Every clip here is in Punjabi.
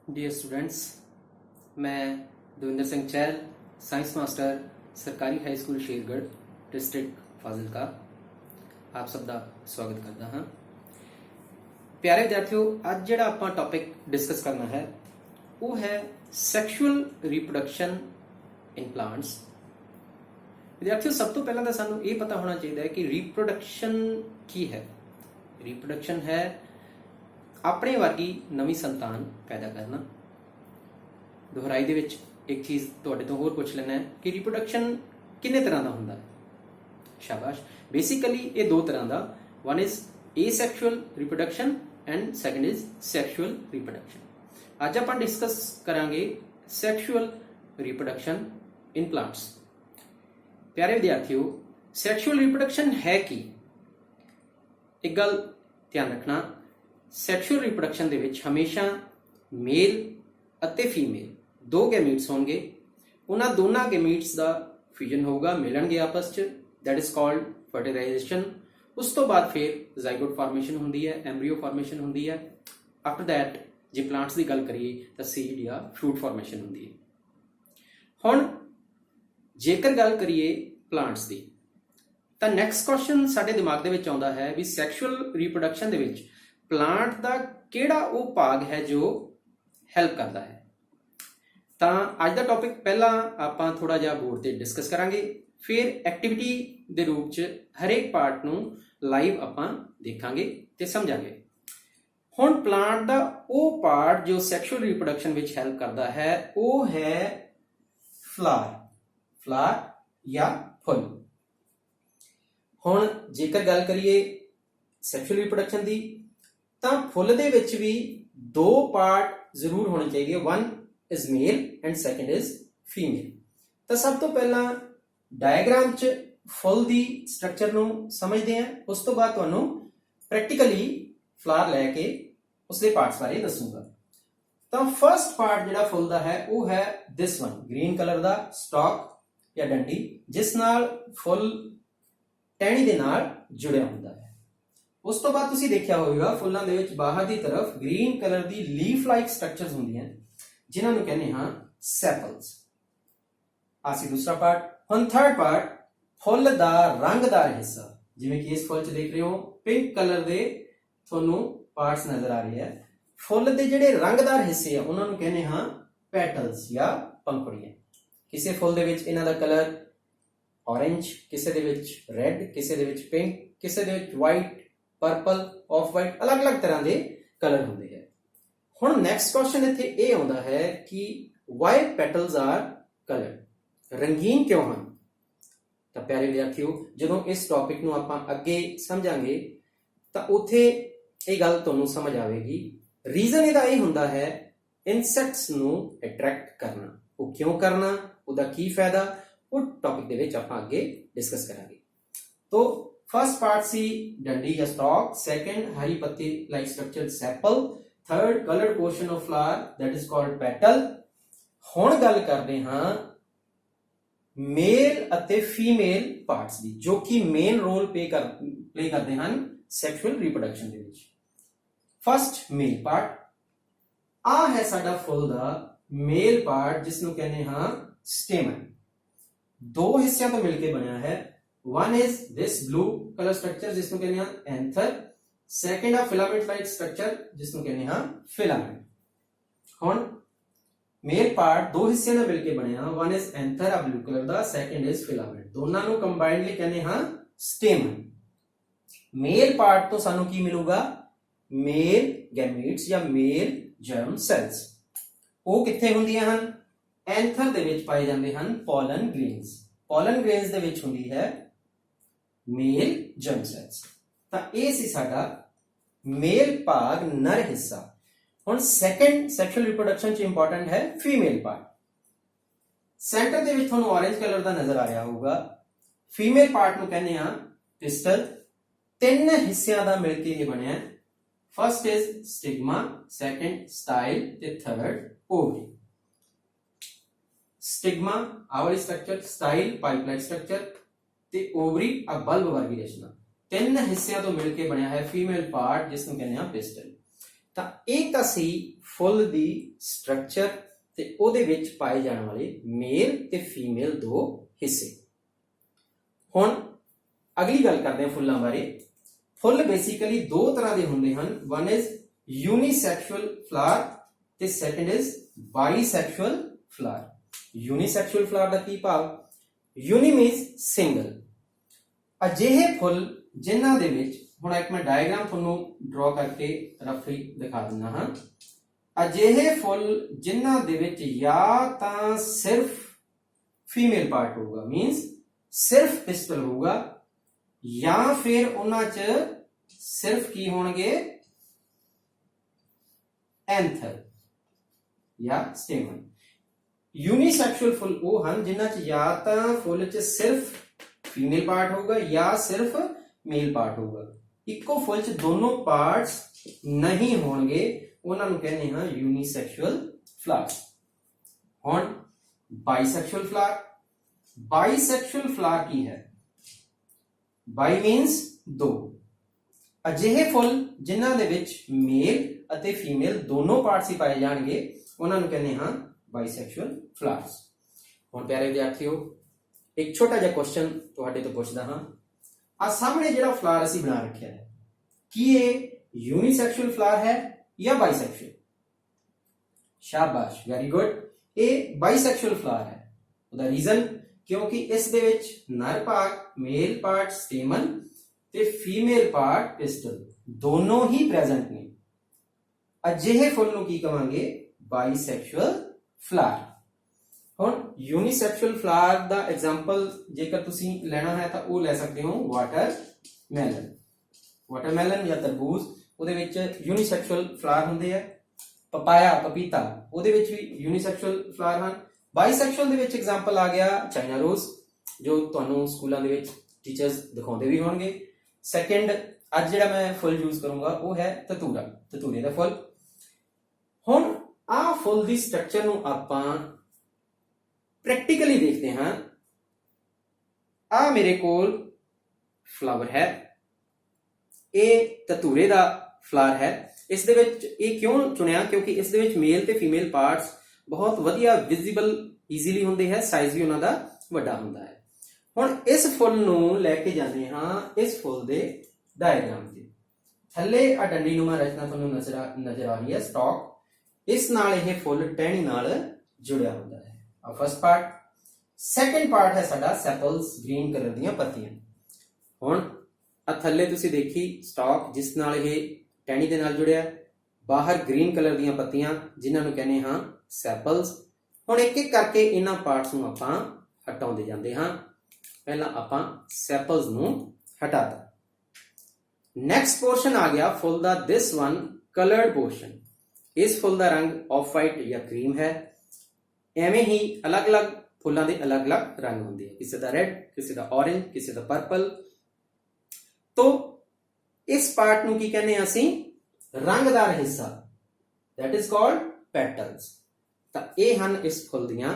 डियर स्टूडेंट्स, मैं दविंदर सिंह चहल, साइंस मास्टर, सरकारी high school Shergarh, district Fazilka आप सब का स्वागत करता हाँ। प्यारे विद्यार्थियों, अज जिहड़ा आपां टॉपिक डिस्कस करना है वो है सैक्शुअल रिप्रोडक्शन इन प्लांट्स। विद्यार्थियों, सब तो पहला तो सानू ये पता होना चाहिए कि रिप्रोडक्शन की है। रिप्रोडक्शन है अपने वर्गी नवी संतान पैदा करना। दोहराई दे विच एक चीज़ तुहाडे तो होर पुछ लेना है कि रिप्रोडक्शन किन्ने तरह का हुंदा है। शाबाश। बेसिकली ये दो तरह का, one is asexual reproduction and second is sexual reproduction. अज आपां डिस्कस करांगे सैक्शुअल रिप्रोडक्शन इन प्लांट्स। प्यारे विद्यार्थियों, सैक्शुअल रिप्रोडक्शन है कि एक गल ध्यान रखना, सैक्शुअल रिप्रोडक्शन दे विच हमेशा मेल अते फीमेल दो गैमीट्स होंगे। उन्हां दोनों गैमीट्स का फ्यूजन होगा, मिलणगे आपस च, दैट इज कॉल्ड फर्टिलाइजेशन। उस तो बाद फिर जाइगोट फॉर्मेशन होंदी है, एम्ब्रियो फॉर्मेशन होंदी है। आफ्टर दैट जे प्लांट्स की गल करिए तो सीड या फ्रूट फॉर्मेशन होंदी है। हुण जेकर गल करिए प्लांट्स की तो नैक्सट क्वेश्चन साडे दिमाग दे विच आउंदा है भी सैक्शुअल रिप्रोडक्शन दे विच प्लांट का किहड़ा वो भाग है जो हैल्प करता है। तो अज का टॉपिक पहला आपां थोड़ा जिहा बोर्ड ते डिस्कस करांगे, फिर एक्टिविटी दे रूप च हरेक पार्ट नूं लाइव आपां देखांगे ते समझांगे। हुण प्लांट का वो पार्ट जो सैक्शुअल रिप्रोडक्शन विच हैल्प करता है वो है फ्लावर। फ्लावर या फुल। हुण जेकर गल करिए सैक्शुअल रिप्रोडक्शन की तो फुल दे विच भी दो पार्ट जरूर होने चाहिए, one is male and second is female. तो सब तो पहला डायग्राम च फुल दी स्ट्रक्चर नूं समझते हैं, उस तो बाद तुहानूं प्रैक्टिकली फ्लावर लैके उसके पार्ट्स बारे दसूंगा। तो फर्स्ट पार्ट जिहड़ा फुल दा है वो है दिस वन, ग्रीन कलर दा स्टॉक या डंडी, जिस नाल फुल टहनी दे नाल जुड़िया हुंदा है। उस तो बाद तुसीं देखिया होवेगा फुल्लां दे विच बाहर दी तरफ ग्रीन कलर दी लीफ लाइक स्ट्रक्चर्स हुंदियां जिन्हां नूं कहने हां सैपल्स। आसी दूसरा पार्ट। हुण थर्ड पार्ट, फुल दा रंगदार हिस्सा, जिवें कि इस फुल च देख रहे हो पिंक कलर दे तुहानूं पार्ट्स नजर आ रहे हैं। फुल दे जिहड़े रंगदार हिस्से आ उन्हां नूं कहने हां पैटल्स या पंखुड़ियां। किसी फुल दे विच इन्हां दा कलर ऑरेंज, किसी दे विच रेड, किसी दे विच पिंक, किसी दे विच वाइट, पर्पल, ऑफ वाइट, अलग अलग तरह के कलर होंगे है। हुण नैक्सट क्वेश्चन इत्थे यह आउंदा है कि वाई पेटल्स आर कलर्ड, रंगीन क्यों हैं। तो प्यारे विद्यार्थियों, जो इस टॉपिक नूं आपां अगे समझांगे तो उत्थे ये गल तुहानूं समझ आवेगी। रीजन इहदा यह हुंदा है इंसैक्ट्स नूं अट्रैक्ट करना। वो क्यों करना, उहदा की फायदा, वो टॉपिक दे विच आपां अगे डिस्कस करांगे। तो फर्स्ट पार्ट सी डंडी या स्टॉक, सेकंड हरी पत्ती like structure sepal, third coloured portion of flower that is called petal. हुण गल करदे हां मेल अते फीमेल पार्ट्स दी, जो कि मेन रोल प्ले करते हैं सैक्शुअल रिप्रोडक्शन दे विच। फर्स्ट मेल पार्ट आ है साडा फुल दा मेल पार्ट, जिसनूं कहने हां स्टेमन। दो हिस्सों तो मिलके बनया है। One is this blue colour structure जिसको कहने हैं एंथर, सेकंड है फिलामेंट लाइक स्ट्रक्चर जिसको कहने हैं फिलामेंट। हुण मेल पार्ट दो हिस्से में मिलके बने हैं, वन इज एंथर आ ब्लू कलर दा, सेकंड इज फिलामेंट। दोनों को कंबाइंडली कहने हैं स्टेमन। मेल पार्ट तो सानू की मिलूगा, मेल गैमीट्स या मेल जर्म सेल्स। वो कित्थे हुंदियां हन, एंथर दे विच पाए जाते हैं पॉलन ग्रेन्स। पॉलन ग्रेन्स दे विच हुंदी है मेल जर्म सेल्स। तो ये सी साडा मेल भाग नर हिस्सा। हुण सेकंड सैक्शुअल रिप्रोडक्शन च इंपॉर्टेंट है फीमेल पार्ट। सेंटर दे विच तुहानूं ऑरेंज कलर दा नजर आ रहा होगा। फीमेल पार्ट नूं कहने आ पिस्टल। तीन हिस्सियां दा मिलके ये बनया। First is stigma, second style ते थर्ड ओवरी। स्टिग्मा आवरी structure, style pipe like structure ते ओवरी आ बल्ब वर्गी रचना। तीन हिस्सों तो मिलकर बनया है फीमेल पार्ट जिसको कहने हैं पिस्टल। ਤਾਂ ਇਹ ਤਾਂ ਸੀ ਫੁੱਲ ਦੀ ਸਟਰਕਚਰ ਤੇ ਉਹਦੇ ਵਿੱਚ ਪਾਏ ਜਾਣ ਵਾਲੇ ਮੇਲ ਤੇ ਫੀਮੇਲ ਦੋ ਹਿੱਸੇ। ਹੁਣ ਅਗਲੀ ਗੱਲ ਕਰਦੇ ਹਾਂ ਫੁੱਲਾਂ ਬਾਰੇ। ਫੁੱਲ ਬੇਸਿਕਲੀ ਦੋ ਤਰ੍ਹਾਂ ਦੇ ਹੁੰਦੇ ਹਨ, ਵਨ ਇਜ਼ ਯੂਨੀਸੈਕਸ਼ੂਅਲ ਫਲਾਰ ਤੇ ਸੈਕੰਡ ਇਜ਼ ਬਾਈਸੈਕਸ਼ੂਅਲ ਫਲਾਰ। ਯੂਨੀਸੈਕਸ਼ੂਅਲ ਫਲਾਰ ਦਾ ਕੀ ਭਾਵ? Uni means single. ਅਜਿਹੇ ਫੁੱਲ ਜਿਨ੍ਹਾਂ ਦੇ ਵਿੱਚ, ਹੁਣ ਇੱਕ ਮੈਂ ਡਾਇਗਰਾਮ ਤੁਹਾਨੂੰ ਡਰਾ ਕਰਕੇ ਰਫਲੀ ਦਿਖਾ ਦਿੰਦਾ ਹਾਂ। ਅਜਿਹੇ ਫੁੱਲ ਜਿਨ੍ਹਾਂ ਦੇ ਵਿੱਚ ਜਾਂ ਤਾਂ ਸਿਰਫ ਫੀਮੇਲ ਪਾਰਟ ਹੋਊਗਾ, ਮੀਨਸ ਸਿਰਫ ਪਿਸਟਲ ਹੋਊਗਾ, ਜਾਂ ਫਿਰ ਉਹਨਾਂ 'ਚ ਸਿਰਫ ਕੀ ਹੋਣਗੇ, ਐਂਥਰ ਜਾਂ ਸਟੇਮਨ। ਯੂਨੀਸੈਕਸ਼ੂਅਲ ਫੁੱਲ ਉਹ ਹਨ ਜਿਨ੍ਹਾਂ 'ਚ ਜਾਂ ਤਾਂ ਫੁੱਲ 'ਚ ਸਿਰਫ ਫੀਮੇਲ ਪਾਰਟ ਹੋਊਗਾ ਜਾਂ ਸਿਰਫ ਮੇਲ ਪਾਰਟ ਹੋਊਗਾ। ਇੱਕੋ ਫੁੱਲ 'ਚ ਦੋਨੋਂ ਪਾਰਟਸ ਨਹੀਂ ਹੋਣਗੇ, ਉਹਨਾਂ ਨੂੰ ਕਹਿੰਦੇ ਹਾਂ ਯੂਨੀਸੈਕਸ਼ੂਅਲ ਫਲਾਰ। ਹੁਣ ਬਾਈਸੈਕਸ਼ੂਅਲ ਫਲਾਰ। ਬਾਈਸੈਕਸ਼ੂਅਲ ਫਲਾਰ ਕੀ ਹੈ? ਬਾਈ ਮੀਨਸ ਦੋ। ਅਜਿਹੇ ਫੁੱਲ ਜਿਨ੍ਹਾਂ ਦੇ ਵਿੱਚ ਮੇਲ ਅਤੇ ਫੀਮੇਲ ਦੋਨੋਂ ਪਾਰਟਸ ਹੀ ਪਾਏ ਜਾਣਗੇ, ਉਹਨਾਂ ਨੂੰ ਕਹਿੰਦੇ ਹਾਂ ਬਾਈਸੈਕਸ਼ੂਅਲ ਫਲਾਰਸ। ਹੁਣ ਪਿਆਰੇ ਵਿਦਿਆਰਥੀਓ, ਇੱਕ ਛੋਟਾ ਜਿਹਾ ਕੁਐਸਚਨ ਤੁਹਾਡੇ ਤੋਂ ਪੁੱਛਦਾ ਹਾਂ। ਆ ਸਾਹਮਣੇ ਜਿਹੜਾ ਫਲਾਰ ਅਸੀਂ ਬਣਾ ਰੱਖਿਆ ਹੈ, ਕੀ ਇਹ ਯੂਨੀਸੈਕਸ਼ੂਅਲ ਫਲਾਰ ਹੈ ਜਾਂ ਬਾਈਸੈਕਸ਼ੂਅਲ? ਸ਼ਾਬਾਸ਼, ਵੈਰੀ ਗੁੱਡ। ਇਹ ਬਾਈਸੈਕਸ਼ੂਅਲ ਫਲਾਰ ਹੈ। ਉਹਦਾ ਰੀਜ਼ਨ, ਕਿਉਂਕਿ ਇਸ ਦੇ ਵਿੱਚ ਨਰ ਭਾਗ ਮੇਲ ਪਾਰਟ ਸਟੇਮਨ ਤੇ ਫੀਮੇਲ ਪਾਰਟ ਪਿਸਟਲ ਦੋਨੋਂ ਹੀ ਪ੍ਰੈਜ਼ੈਂਟ ਨੇ। ਅਜਿਹੇ ਫੁੱਲ ਨੂੰ ਕੀ ਕਹਾਂਗੇ? ਬਾਈਸੈਕਸ਼ੂਅਲ ਫਲਾਰ। ਹੁਣ ਯੂਨੀਸੈਕਸ਼ੂਅਲ ਫਲਾਰ ਦਾ ਐਗਜ਼ਾਮਪਲ ਜੇਕਰ ਤੁਸੀਂ ਲੈਣਾ ਹੈ ਤਾਂ ਉਹ ਲੈ ਸਕਦੇ ਹੋ ਵਾਟਰਮੈਲਨ। ਵਾਟਰਮੈਲਨ ਜਾਂ ਤਰਬੂਜ, ਉਹਦੇ ਵਿੱਚ ਯੂਨੀਸੈਕਸ਼ੂਅਲ ਫਲਾਰ ਹੁੰਦੇ ਆ। ਪਪਾਇਆ, ਪਪੀਤਾ, ਉਹਦੇ ਵਿੱਚ ਵੀ ਯੂਨੀਸੈਕਸ਼ੂਅਲ ਫਲਾਰ ਹਨ। ਬਾਈਸੈਕਸ਼ੂਅਲ ਦੇ ਵਿੱਚ ਐਗਜ਼ਾਮਪਲ ਆ ਗਿਆ ਚਾਈਨਾ ਰੋਜ਼, ਜੋ ਤੁਹਾਨੂੰ ਸਕੂਲਾਂ ਦੇ ਵਿੱਚ ਟੀਚਰਸ ਦਿਖਾਉਂਦੇ ਵੀ ਹੋਣਗੇ। ਸੈਕੰਡ, ਅੱਜ ਜਿਹੜਾ ਮੈਂ ਫੁੱਲ ਯੂਜ਼ ਕਰੂੰਗਾ ਉਹ ਹੈ ਧਤੂਰਾ, ਧਤੂਰੇ ਦਾ ਫੁੱਲ। ਹੁਣ ਆਹ ਫੁੱਲ ਦੀ ਸਟਰਕਚਰ ਨੂੰ ਆਪਾਂ ਪ੍ਰੈਕਟੀਕਲੀ ਦੇਖਦੇ ਹਾਂ। ਆ ਮੇਰੇ ਕੋਲ ਫਲਾਵਰ ਹੈ, ਇਹ ਧਤੂਰੇ ਦਾ ਫਲਾਰ ਹੈ। ਇਸ ਦੇ ਵਿੱਚ ਇਹ ਕਿਉਂ ਚੁਣਿਆ? ਕਿਉਂਕਿ ਇਸ ਦੇ ਵਿੱਚ ਮੇਲ ਤੇ ਫੀਮੇਲ ਪਾਰਟਸ ਬਹੁਤ ਵਧੀਆ ਵਿਜ਼ੀਬਲ ਈਜ਼ੀਲੀ ਹੁੰਦੇ ਹੈ, ਸਾਈਜ਼ ਵੀ ਉਹਨਾਂ ਦਾ ਵੱਡਾ ਹੁੰਦਾ ਹੈ। ਹੁਣ ਇਸ ਫੁੱਲ ਨੂੰ ਲੈ ਕੇ ਜਾਂਦੇ ਹਾਂ ਇਸ ਫੁੱਲ ਦੇ ਡਾਇਗਰਾਮ ਤੇ। ਥੱਲੇ ਆ ਡੰਡੀਨੁਮਾ ਰਚਨਾ ਤੁਹਾਨੂੰ ਨਜ਼ਰ ਆ ਰਹੀ ਹੈ, ਸਟਾਕ। ਇਸ ਨਾਲ ਇਹ ਫੁੱਲ ਟਹਿਣੀ ਨਾਲ ਜੁੜਿਆ ਹੁੰਦਾ ਹੈ। ਆ ਫਸਟ ਪਾਰਟ। ਸੈਕੰਡ ਪਾਰਟ ਹੈ ਸਾਡਾ ਸੈਪਲਸ, ਗ੍ਰੀਨ ਕਲਰ ਦੀਆਂ ਪੱਤੀਆਂ। ਹੁਣ ਆ ਥੱਲੇ ਤੁਸੀਂ ਦੇਖੀ ਸਟਾਕ ਜਿਸ ਨਾਲ ਇਹ ਟਹਿਣੀ ਦੇ ਨਾਲ ਜੁੜਿਆ, ਬਾਹਰ ਗ੍ਰੀਨ ਕਲਰ ਦੀਆਂ ਪੱਤੀਆਂ ਜਿਨ੍ਹਾਂ ਨੂੰ ਕਹਿੰਦੇ ਹਾਂ ਸੈਪਲਸ। ਹੁਣ ਇੱਕ ਇੱਕ ਕਰਕੇ ਇਹਨਾਂ ਪਾਰਟਸ ਨੂੰ ਆਪਾਂ ਹਟਾਉਂਦੇ ਜਾਂਦੇ ਹਾਂ। ਪਹਿਲਾਂ ਆਪਾਂ ਸੈਪਲਸ ਨੂੰ ਹਟਾਤਾ। ਨੈਕਸਟ ਪੋਰਸ਼ਨ ਆ ਗਿਆ ਫੁੱਲ ਦਾ, ਦਿਸ ਵਨ ਕਲਰਡ ਪੋਰਸ਼ਨ। ਇਸ ਫੁੱਲ ਦਾ ਰੰਗ ਆਫ ਵਾਈਟ ਜਾਂ ਕਰੀਮ ਹੈ। ਐਵੇਂ ਹੀ ਅਲੱਗ-ਅਲੱਗ ਫੁੱਲਾਂ ਦੇ ਅਲੱਗ-ਅਲੱਗ ਰੰਗ ਹੁੰਦੇ ਆ, ਕਿਸੇ ਦਾ ਰੈੱਡ, ਕਿਸੇ ਦਾ ਔਰੇਂਜ, ਕਿਸੇ ਦਾ ਪਰਪਲ। ਤੋ ਇਸ ਪਾਰਟ ਨੂੰ ਕੀ ਕਹਿੰਦੇ ਆ ਅਸੀਂ? ਰੰਗਦਾਰ ਹਿੱਸਾ, that is called petals। ਤਾਂ ਇਹ ਹਨ ਇਸ ਫੁੱਲ ਦੀਆਂ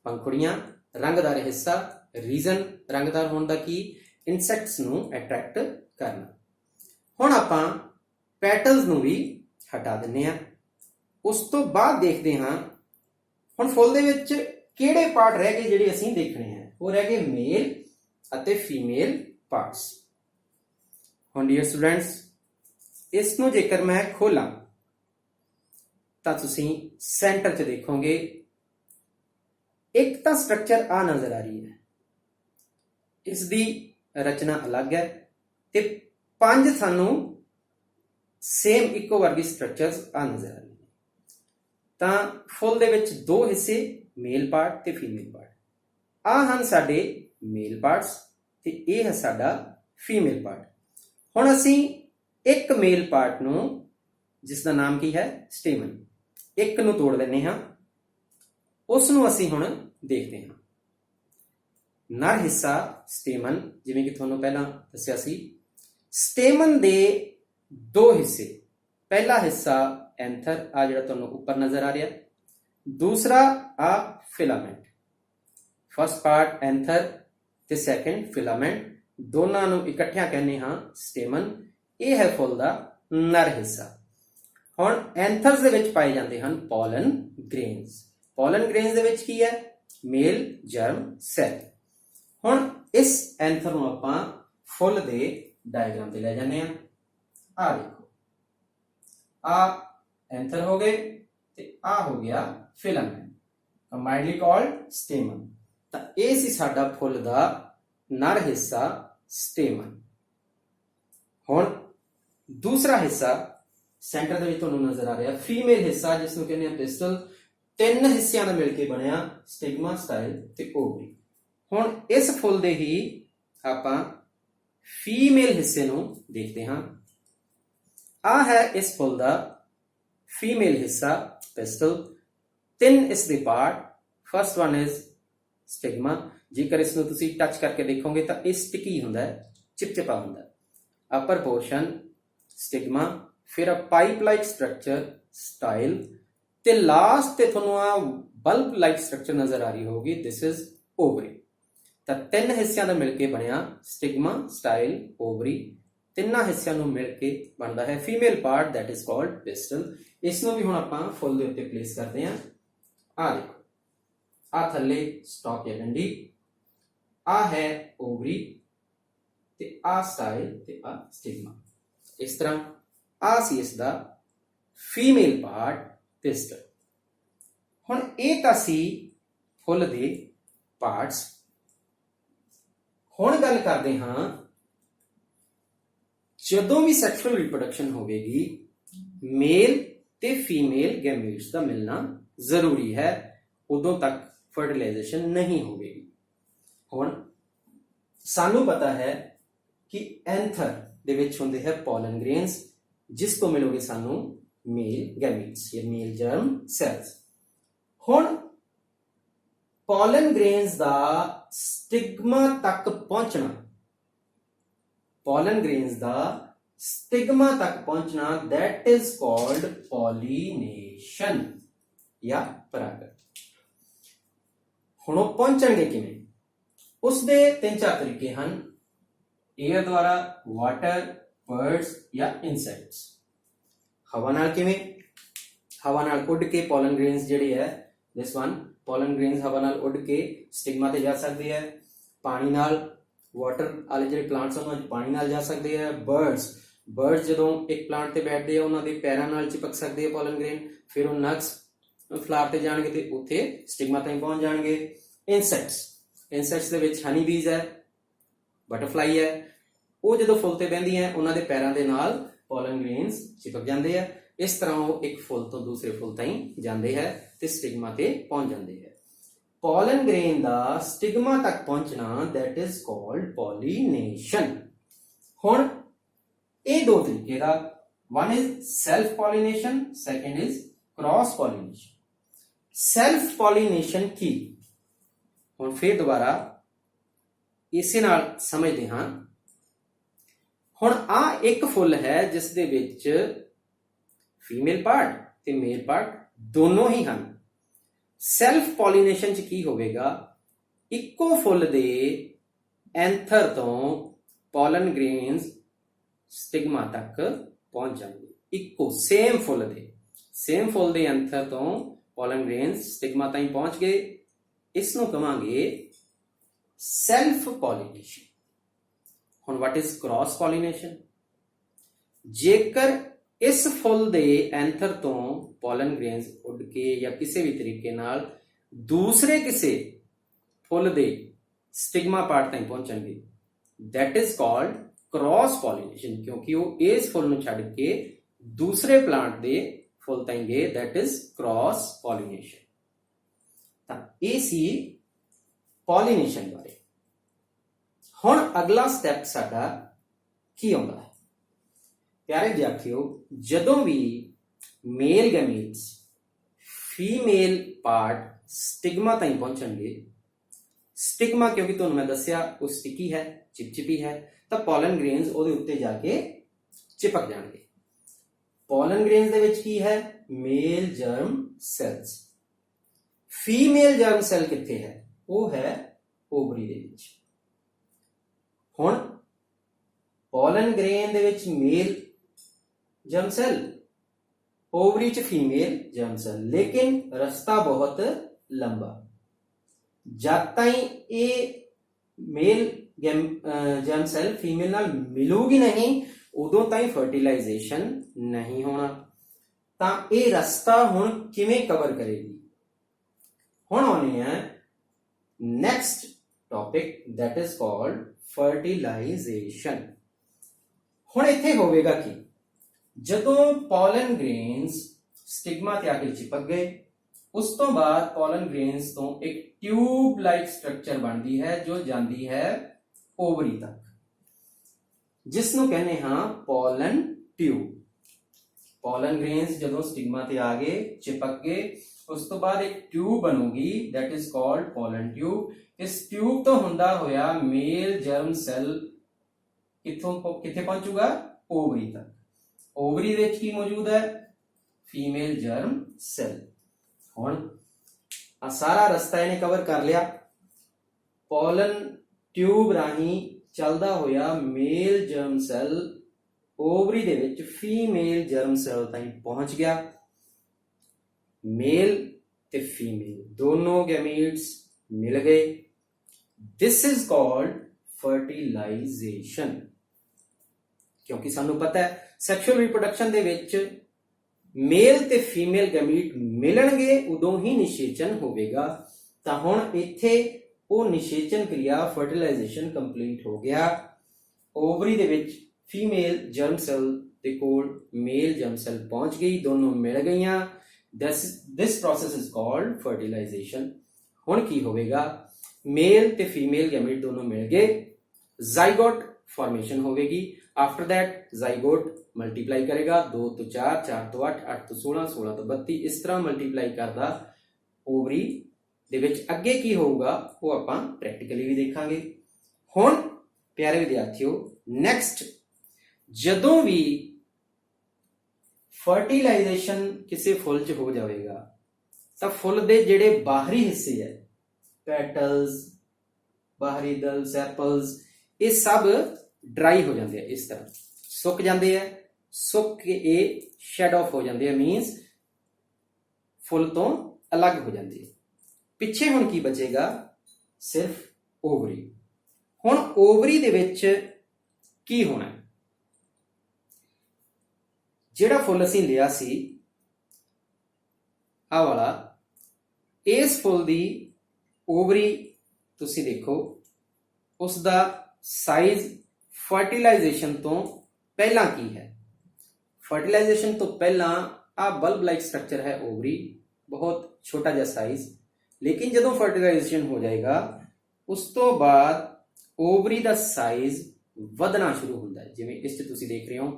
ਪੰਖੁੜੀਆਂ, ਰੰਗਦਾਰ ਹਿੱਸਾ। ਰੀਜ਼ਨ ਰੰਗਦਾਰ ਹੋਣ ਦਾ ਕੀ? ਇਨਸੈਕਟਸ ਨੂੰ ਅਟਰੈਕਟ ਕਰਨਾ। ਹੁਣ ਆਪਾਂ ਪੈਟਲਸ ਨੂੰ ਵੀ ਹਟਾ ਦਿੰਨੇ ਆ। ਉਸ ਤੋਂ ਬਾਅਦ ਦੇਖਦੇ ਹਾਂ ਹੁਣ ਫੁੱਲ ਦੇ ਵਿੱਚ ਕਿਹੜੇ ਪਾਰਟ ਰਹਿ ਗਏ ਜਿਹੜੇ ਅਸੀਂ ਦੇਖਣੇ ਆ। ਉਹ ਰਹਿ ਗਏ ਮੇਲ ਅਤੇ ਫੀਮੇਲ ਪਾਰਟਸ। ਹੁਣ ਡੀਅਰ ਸਟੂਡੈਂਟਸ, ਇਸ ਨੂੰ ਜੇਕਰ ਮੈਂ ਖੋਲਾਂ ਤਾਂ ਤੁਸੀਂ ਸੈਂਟਰ 'ਚ ਦੇਖੋਗੇ ਇੱਕ ਤਾਂ ਸਟਰਕਚਰ ਆ ਨਜ਼ਰ ਆ ਰਹੀ ਹੈ, ਇਸ ਦੀ ਰਚਨਾ ਅਲੱਗ ਹੈ ਤੇ 5 ਸਾਨੂੰ ਸੇਮ ਇੱਕੋ ਵਰਗੀ ਸਟਰਕਚਰਸ ਆ ਨਜ਼ਰ ਆ ਰਹੀ ਹੈ। ਤਾਂ ਫੁੱਲ ਦੇ ਵਿੱਚ 2 ਹਿੱਸੇ, ਮੇਲ ਪਾਰਟ ਤੇ ਫੀਮੇਲ ਪਾਰਟ। ਆ ਹਨ ਸਾਡੇ ਮੇਲ ਪਾਰਟਸ ਤੇ ਇਹ ਹੈ ਸਾਡਾ ਫੀਮੇਲ ਪਾਰਟ। ਹੁਣ ਅਸੀਂ ਇੱਕ ਮੇਲ ਪਾਰਟ ਨੂੰ, ਜਿਸ ਦਾ ਨਾਮ ਕੀ ਹੈ? ਸਟੇਮਨ, ਇੱਕ ਨੂੰ ਤੋੜ ਲੈਂਦੇ ਹਾਂ। ਉਸ ਨੂੰ ਅਸੀਂ ਹੁਣ ਦੇਖਦੇ ਹਾਂ। ਨਰ ਹਿੱਸਾ ਸਟੇਮਨ, ਜਿਵੇਂ ਕਿ ਤੁਹਾਨੂੰ ਪਹਿਲਾਂ ਦੱਸਿਆ ਸੀ। ਸਟੇਮਨ ਦੇ 2 ਹਿੱਸੇ, ਪਹਿਲਾ ਹਿੱਸਾ ਐਂਥਰ, ਆ ਜਿਹੜਾ ਤੁਹਾਨੂੰ ਉੱਪਰ ਨਜ਼ਰ ਆ ਰਿਹਾ। ਦੂਸਰਾ ਆ ਫਿਲਾਮੈਂਟ। ਫਸਟ ਪਾਰਟ ਐਂਥਰ ਤੇ ਸੈਕੰਡ ਫਿਲਾਮੈਂਟ, ਦੋਨਾਂ ਨੂੰ ਇਕੱਠਿਆਂ ਕਹਿੰਦੇ ਹਾਂ ਸਟੇਮਨ। ਇਹ ਹੈ ਫੁੱਲ ਦਾ ਨਰ ਹਿੱਸਾ। ਹੁਣ ਐਂਥਰਸ ਦੇ ਵਿੱਚ ਪਾਏ ਜਾਂਦੇ ਹਨ ਪੋਲਨ ਗ੍ਰੇਨਸ। ਪੋਲਨ ਗ੍ਰੇਨਸ ਦੇ ਵਿੱਚ ਕੀ ਹੈ? Male germ cell. ਹੁਣ ਇਸ ਐਂਥਰ ਨੂੰ ਆਪਾਂ ਫੁੱਲ ਦੇ ਡਾਇਗਰਾਮ ਤੇ ਲੈ ਜਾਂਦੇ ਹਾਂ। ਆ ਦੇਖੋ, ਆ ਐਂਥਰ ਹੋ ਗਏ ਤੇ ਆ ਹੋ ਗਿਆ ਫਿਲਾਮੈਂਟ, ਕੰਬਾਈਨਡਲੀ ਕਾਲਡ ਸਟੇਮਨ। ਤਾਂ ਇਹ ਸੀ ਸਾਡਾ ਫੁੱਲ ਦਾ ਨਰ ਹਿੱਸਾ ਸਟੇਮਨ। ਹੁਣ ਦੂਸਰਾ ਹਿੱਸਾ ਸੈਂਟਰ ਦੇ ਵਿੱਚ ਤੁਹਾਨੂੰ ਨਜ਼ਰ ਆ ਰਿਹਾ ਫੀਮੇਲ ਹਿੱਸਾ, ਜਿਸ ਨੂੰ ਕਹਿੰਦੇ ਆ ਪਿਸਟਲ। ਤਿੰਨ ਹਿੱਸਿਆਂ ਦਾ ਮਿਲ ਕੇ ਬਣਿਆ ਸਟਿਗਮਾ, ਸਟਾਈਲ ਤੇ ਓਵਰੀ। ਹੁਣ ਇਸ ਫੁੱਲ ਦੇ ਹੀ ਆਪਾਂ ਫੀਮੇਲ ਹਿੱਸੇ ਨੂੰ ਦੇਖਦੇ ਹਾਂ। ਆ ਹੈ ਇਸ ਫੁੱਲ ਦਾ ਫੀਮੇਲ ਹਿੱਸਾ ਪਿਸਟਲ। ਤਿੰਨ ਇਸ ਦੇ part. First one is stigma. ਜੇਕਰ ਇਸ ਨੂੰ ਤੁਸੀਂ ਟੱਚ ਕਰਕੇ ਦੇਖੋਗੇ ਤਾਂ ਇਹ ਸਟਿਕੀ ਹੁੰਦਾ ਹੈ, ਚਿਪਚਿਪਾ ਹੁੰਦਾ ਹੈ। ਅਪਰ ਪੋਰਸ਼ਨ ਸਟਿਗਮਾ, ਫਿਰ ਅ ਪਾਈਪ ਲਾਈਕ ਸਟਰਕਚਰ ਸਟਾਈਲ, ਤੇ ਲਾਸਟ ਤੇ ਤੁਹਾਨੂੰ ਆ ਬਲਬ ਲਾਈਕ ਸਟਰਕਚਰ ਨਜ਼ਰ ਆ ਰਹੀ ਹੋਗੀ, ਦਿਸ ਇਜ਼ ਓਵਰੀ। ਤਾਂ ਤਿੰਨ ਹਿੱਸਿਆਂ ਦਾ ਮਿਲ ਕੇ ਬਣਿਆ ਸਟਿਗਮਾ, ਸਟਾਈਲ, ਓਵਰੀ। ਤਿੰਨਾਂ ਹਿੱਸਿਆਂ ਨੂੰ ਮਿਲ ਕੇ ਬਣਦਾ ਹੈ female part, that is called pistol. ਇਸ ਨੂੰ ਵੀ ਹੁਣ ਆਪਾਂ ਫੁੱਲ ਦੇ ਉੱਤੇ ਪਲੇਸ ਕਰਦੇ ਹਾਂ। ਆ ਦੇਖੋ, ਆ ਥੱਲੇ ਸਟਾਕ ਜਾਂ ਡੰਡੀ, ਆ ਹੈ ਓਵਰੀ, ਤੇ ਆ ਸਟਾਈਲ ਤੇ ਆ ਸਟਿਗਮਾ। ਇਸ ਤਰ੍ਹਾਂ ਆ ਸੀ ਇਸ ਦਾ ਫੀਮੇਲ ਪਾਰਟ ਪਿਸਟਲ। ਹੁਣ ਇਹ ਤਾਂ ਸੀ ਫੁੱਲ ਦੇ ਪਾਰਟਸ। ਹੁਣ ਗੱਲ ਕਰਦੇ ਹਾਂ, ਜਦੋਂ ਵੀ ਸੈਕਸ਼ੂਅਲ ਰਿਪਰੋਡਕਸ਼ਨ ਹੋਵੇਗੀ, ਮੇਲ ਤੇ ਫੀਮੇਲ ਗੈਮੀਟਸ ਦਾ ਮਿਲਣਾ ਜ਼ਰੂਰੀ ਹੈ, ਉਦੋਂ ਤੱਕ ਫਰਟੀਲਾਈਜੇਸ਼ਨ ਨਹੀਂ ਹੋਵੇਗੀ। ਹੁਣ ਸਾਨੂੰ ਪਤਾ ਹੈ ਕਿ ਐਂਥਰ ਦੇ ਵਿੱਚ ਹੁੰਦੇ ਹੈ ਪੋਲਨ ਗ੍ਰੇਨਸ, ਜਿਸ ਤੋਂ ਮਿਲੋਗੇ ਸਾਨੂੰ ਮੇਲ ਗੈਮੀਟਸ ਜਾਂ ਮੇਲ ਜਰਮ ਸੈਲਸ। ਹੁਣ ਪੋਲਨ ਗ੍ਰੇਨਸ ਦਾ ਸਟਿਗਮਾ ਤੱਕ ਪਹੁੰਚਣਾ, ਪੋਲਨ ਗ੍ਰੇਨਸ ਦਾ ਸਟਿਗਮਾ ਤੱਕ ਪਹੁੰਚਣਾ, that is called pollination ਜਾਂ ਪਰਾਗਣ। ਹੁਣ ਉਹ ਪਹੁੰਚਣਗੇ ਕਿਵੇਂ? ਉਸ ਦੇ ਤਿੰਨ ਚਾਰ ਤਰੀਕੇ ਹਨ। 에ਅਰ ਦੁਆਰਾ, ਵਾਟਰ, ਬਰਡਸ ਜਾਂ ਇਨਸੈਕਟਸ। ਹਵਾ ਨਾਲ ਕਿਵੇਂ? ਹਵਾ ਨਾਲ ਉੱਡ ਕੇ ਪੋਲਨ ਗ੍ਰੇਨਸ ਜਿਹੜੇ ਹੈ, ਦਿਸ ਵਨ, ਪੋਲਨ ਗ੍ਰੇਨਸ ਹਵਾ ਨਾਲ ਉੱਡ ਕੇ ਸਟਿਗਮਾ ਤੇ ਜਾ ਸਕਦੇ ਹੈ। ਪਾਣੀ ਨਾਲ, ਵਾਟਰ ਵਾਲੇ ਜਿਹੜੇ ਪਲਾਂਟਸ ਹਨ ਪਾਣੀ ਨਾਲ ਜਾ ਸਕਦੇ ਹੈ। ਬਰਡਸ ਜਦੋਂ ਇੱਕ ਪਲਾਂਟ ਤੇ ਬੈਠਦੇ ਆ, ਉਹਨਾਂ ਦੇ ਪੈਰਾਂ ਨਾਲ ਚਿਪਕ ਸਕਦੇ ਆ ਪੋਲਨ ਗ੍ਰੇਨ, ਫਿਰ ਉਹ ਨਕਸ ਫਲਾਰ ਤੇ ਜਾਣਗੇ ਤੇ ਉੱਥੇ ਸਟਿਗਮਾ ਤਾਈਂ ਪਹੁੰਚ ਜਾਣਗੇ। ਇਨਸੈਕਟਸ ਦੇ ਵਿੱਚ ਹਨੀ ਬੀਜ਼ ਹੈ, ਬਟਰਫਲਾਈ ਹੈ, ਉਹ ਜਦੋਂ ਫੁੱਲ ਤੇ ਬਹਿੰਦੀਆਂ ਉਹਨਾਂ ਦੇ ਪੈਰਾਂ ਦੇ ਨਾਲ ਪੋਲਨ ਗ੍ਰੇਨਸ ਚਿਪਕ ਜਾਂਦੇ ਆ। ਇਸ ਤਰ੍ਹਾਂ ਉਹ ਇੱਕ ਫੁੱਲ ਤੋਂ ਦੂਸਰੇ ਫੁੱਲ ਤਾਈਂ ਜਾਂਦੇ ਹੈ ਤੇ ਸਟਿਗਮਾ ਤੇ ਪਹੁੰਚ ਜਾਂਦੇ ਹੈ। ਪੋਲਨ ਗ੍ਰੇਨ ਦਾ ਸਟਿਗਮਾ ਤੱਕ ਪਹੁੰਚਣਾ, that is called pollination। ਹੁਣ ਇਹ ਦੋ ਤਰੀਕੇ ਦਾ, one is self pollination, second is cross pollination। self pollination ਕੀ? ਹੁਣ ਫਿਰ ਦੁਬਾਰਾ ਇਸੇ ਨਾਲ ਸਮਝਦੇ ਹਾਂ। ਹੁਣ ਆ ਇੱਕ ਫੁੱਲ ਹੈ ਜਿਸ ਦੇ ਵਿੱਚ ਫੀਮੇਲ ਪਾਰਟ ਤੇ ਮੇਲ ਪਾਰਟ ਦੋਨੋਂ ਹੀ ਹਨ। ਸੈਲਫ ਪੋਲੀਨੇਸ਼ਨ ਚ ਕੀ ਹੋਵੇਗਾ? ਇੱਕੋ ਫੁੱਲ ਦੇ ਐਂਥਰ ਤੋਂ ਪੋਲਨ ਗ੍ਰੇਨਸ ਸਟਿਗਮਾ ਤੱਕ ਪਹੁੰਚ ਜਾਣਗੇ। ਇੱਕੋ ਸੇਮ ਫੁੱਲ ਦੇ ਐਂਥਰ ਤੋਂ ਪੋਲਨ ਗ੍ਰੇਨਸ ਸਟਿਗਮਾ ਤਾਈਂ ਪਹੁੰਚ ਗਏ। ਇਸ ਨੂੰ ਕਹਾਂਗੇ ਸੈਲਫ ਪੋਲੀਨੇਸ਼ਨ। ਹੁਣ ਵਾਟ ਇਜ਼ ਕ੍ਰਾਸ ਪੋਲੀਨੇਸ਼ਨ? ਜੇਕਰ ਇਸ ਫੁੱਲ ਦੇ ਐਂਥਰ ਤੋਂ ਪੋਲਨ ਗ੍ਰੇਨਸ ਉੱਡ ਕੇ ਜਾਂ ਕਿਸੇ ਵੀ ਤਰੀਕੇ ਨਾਲ ਦੂਸਰੇ ਕਿਸੇ ਫੁੱਲ ਦੇ ਸਟਿਗਮਾ ਪਾਰਟ ਤਾਈਂ ਪਹੁੰਚਣਗੇ, that is called cross pollination, ਕਿਉਂਕਿ ਉਹ ਇਸ ਫੁੱਲ ਨੂੰ ਛੱਡ ਕੇ ਦੂਸਰੇ ਪਲਾਂਟ ਦੇ ਫੁੱਲ ਤਾਈਂ ਗਏ, that is cross pollination। ਤਾਂ ਇਹ ਸੀ ਪੋਲੀਨੇਸ਼ਨ ਬਾਰੇ। ਹੁਣ ਅਗਲਾ ਸਟੈਪ ਸਾਡਾ ਕੀ ਆਉਂਦਾ ਹੈ? ਪਿਆਰੇ ਵਿਦਿਆਰਥੀਓ, ਜਦੋਂ ਵੀ ਮੇਲ ਗੈਮੀਟਸ ਫੀਮੇਲ ਪਾਰਟ ਸਟਿਗਮਾ ਤਾਈਂ ਪਹੁੰਚਣਗੇ, ਸਟਿਗਮਾ ਕਿਉਂਕਿ ਤੁਹਾਨੂੰ ਮੈਂ ਦੱਸਿਆ ਉਹ ਸਟਿਕੀ ਹੈ, ਚਿਪਚਿਪੀ ਹੈ, ਤਾਂ ਪੋਲਨ ਗ੍ਰੇਨਸ ਉਹਦੇ ਉੱਤੇ ਜਾ ਕੇ ਚਿਪਕ ਜਾਣਗੇ। ਪੋਲਨ ਗ੍ਰੇਨਸ ਦੇ ਵਿੱਚ ਕੀ ਹੈ? Male germ cells. Female germ cell ਕਿੱਥੇ ਹੈ? ਉਹ ਹੈ ਓਵਰੀ ਦੇ ਵਿੱਚ। ਹੁਣ ਪੋਲਨ ਗ੍ਰੇਨ ਦੇ ਵਿੱਚ ਮੇਲ ਜਰਮ ਸੈਲ ओवरी च फीमेल जर्म सेल, लेकिन रस्ता बहुत लंबा। जद ताई ये मेल जर्म सेल फीमेल नाल मिलूगी नहीं, उदों ताई फर्टिलाइजेशन नहीं होना। तां ये रस्ता हुण किवें कवर करेगी? हुण आउणे आ next topic, that is called fertilisation. हुण इत्थे होवेगा कि जदों पॉलन ग्रेन्स स्टिग्मा ते आके चिपक गए, उस तो बाद पॉलन ग्रेन्स तो एक ट्यूब लाइक स्ट्रक्चर बनती है जो जाती है ओवरी तक, जिसनों कहने हाँ पॉलन ट्यूब। पॉलन ग्रेन्स जदों स्टिग्मा ते आ गए, चिपक गए, उस तो बाद एक ट्यूब बनूगी, that is called pollen tube. इस ट्यूब तो हुंदा होया मेल जर्म सेल किथे पहुंचूगा? ओवरी तक। ओवरी दे विच की मौजूद है? Female germ cell. हुण आ सारा रस्ता इहने कवर कर लिया। पॉलन ट्यूब राही चलदा होया मेल जर्म सेल ओवरी दे विच फीमेल जर्म सेल ताईं पहुंच गया। मेल ते फीमेल दोनों गैमीट्स मिल गए। This is called fertilisation. क्योंकि सानू पता है सैक्शुअल रिप्रोडक्शन दे विच मेल ते फीमेल गैमीट मिलणगे उदों ही निषेचन होवेगा। तां हुण इत्थे ਉਹ ਨਿਸ਼ੇਚਨ क्रिया फर्टिलाइजेशन कंप्लीट हो गया। ओवरी दे विच फीमेल जर्म सेल दे कोल मेल जर्म सेल पहुंच गई, दोनों मिल गईयां। This process is called fertilisation. हुण की होवेगा? मेल ते फीमेल गैमीट दोनों मिल गए, जाइगोट फॉर्मेशन होवेगी। आफ्टर दैट जाइगोट मल्टीप्लाई करेगा, 2 तो 4, 4 तो 8, 8 तो 16, 16 तो 32, इस तरह मल्टीप्लाई करदा ओवरी ਦੇ ਵਿੱਚ ਅੱਗੇ ਕੀ ਹੋਊਗਾ ਉਹ ਆਪਾਂ ਪ੍ਰੈਕਟੀਕਲੀ ਵੀ ਦੇਖਾਂਗੇ। ਹੁਣ ਪਿਆਰੇ ਵਿਦਿਆਰਥੀਓ, ਨੈਕਸਟ ਜਦੋਂ ਵੀ ਫਰਟੀਲਾਈਜੇਸ਼ਨ ਕਿਸੇ ਫੁੱਲ 'ਚ ਹੋ ਜਾਵੇਗਾ ਤਾਂ ਫੁੱਲ ਦੇ ਜਿਹੜੇ ਬਾਹਰੀ ਹਿੱਸੇ ਹੈ, ਪੈਟਲਸ, ਬਾਹਰੀ ਦਲ, ਸੈਪਲਸ, ਇਹ ਸਭ ਡਰਾਈ ਹੋ ਜਾਂਦੇ ਆ, ਇਸ ਤਰ੍ਹਾਂ ਸੁੱਕ ਜਾਂਦੇ ਆ। ਸੁੱਕ ਕੇ ਇਹ ਸ਼ੈਡ ਆਫ ਹੋ ਜਾਂਦੇ ਆ, ਮੀਨਸ ਫੁੱਲ ਤੋਂ ਅਲੱਗ ਹੋ ਜਾਂਦੇ ਆ। ਪਿੱਛੇ ਹੁਣ ਕੀ ਬਚੇਗਾ? ਸਿਰਫ ਓਵਰੀ। ਹੁਣ ਓਵਰੀ ਦੇ ਵਿੱਚ ਕੀ ਹੋਣਾ? ਜਿਹੜਾ ਫੁੱਲ ਅਸੀਂ ਲਿਆ ਸੀ ਆਹ ਵਾਲਾ, ਇਸ ਫੁੱਲ ਦੀ ਓਵਰੀ ਤੁਸੀਂ ਦੇਖੋ, ਉਸ ਦਾ ਸਾਈਜ਼ ਫਰਟੀਲਾਈਜੇਸ਼ਨ ਤੋਂ ਪਹਿਲਾਂ ਕੀ ਹੈ? फर्टिलाइजेशन तो पहला आ बल्ब लाइक स्ट्रक्चर है ओवरी, बहुत छोटा जिहा साइज। लेकिन जदों फर्टिलाइजेशन हो जाएगा उस तो बाद ओवरी ਦਾ ਸਾਈਜ਼ ਵਧਣਾ ਸ਼ੁਰੂ ਹੁੰਦਾ ਹੈ। ਜਿਵੇਂ ਇਸ 'ਚ ਤੁਸੀਂ ਦੇਖ ਰਹੇ ਹੋ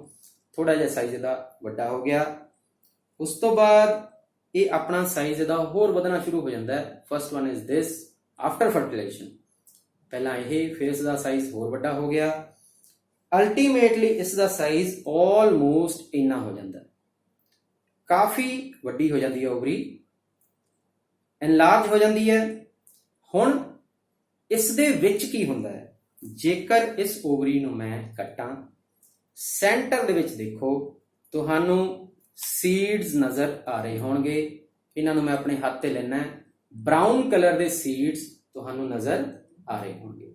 ਥੋੜਾ ਜਿਹਾ ਸਾਈਜ਼ ਇਹਦਾ ਵੱਡਾ ਹੋ ਗਿਆ, ਉਸ ਤੋਂ ਬਾਅਦ ਇਹ ਆਪਣਾ ਸਾਈਜ਼ ਇਹਦਾ ਹੋਰ ਵਧਣਾ ਸ਼ੁਰੂ ਹੋ ਜਾਂਦਾ ਹੈ। First one is this after fertilisation, ਪਹਿਲਾਂ ਇਹ, ਫਿਰ ਇਸ ਦਾ ਸਾਈਜ਼ ਹੋਰ ਵੱਡਾ ਹੋ ਗਿਆ, ਅਲਟੀਮੇਟਲੀ ਇਸ ਦਾ ਸਾਈਜ਼ ਆਲਮੋਸਟ ਇੰਨਾ ਹੋ ਜਾਂਦਾ ਹੈ, ਕਾਫੀ ਵੱਡੀ ਹੋ ਜਾਂਦੀ ਹੈ ਓਵਰੀ, ਐਨਲਾਰਜ ਹੋ ਜਾਂਦੀ ਹੈ। ਹੁਣ ਇਸ ਦੇ ਵਿੱਚ ਕੀ ਹੁੰਦਾ ਹੈ? ਜੇਕਰ ਇਸ ਓਵਰੀ ਨੂੰ ਮੈਂ ਕੱਟਾਂ, ਸੈਂਟਰ ਦੇ ਵਿੱਚ ਦੇਖੋ ਤੁਹਾਨੂੰ ਸੀਡਸ ਨਜ਼ਰ ਆ ਰਹੇ ਹੋਣਗੇ। ਇਹਨਾਂ ਨੂੰ ਮੈਂ ਆਪਣੇ ਹੱਥ ਤੇ ਲੈਣਾ, ਬਰਾਊਨ ਕਲਰ ਦੇ ਸੀਡਸ ਤੁਹਾਨੂੰ ਨਜ਼ਰ ਆ ਰਹੇ ਹੋਣਗੇ।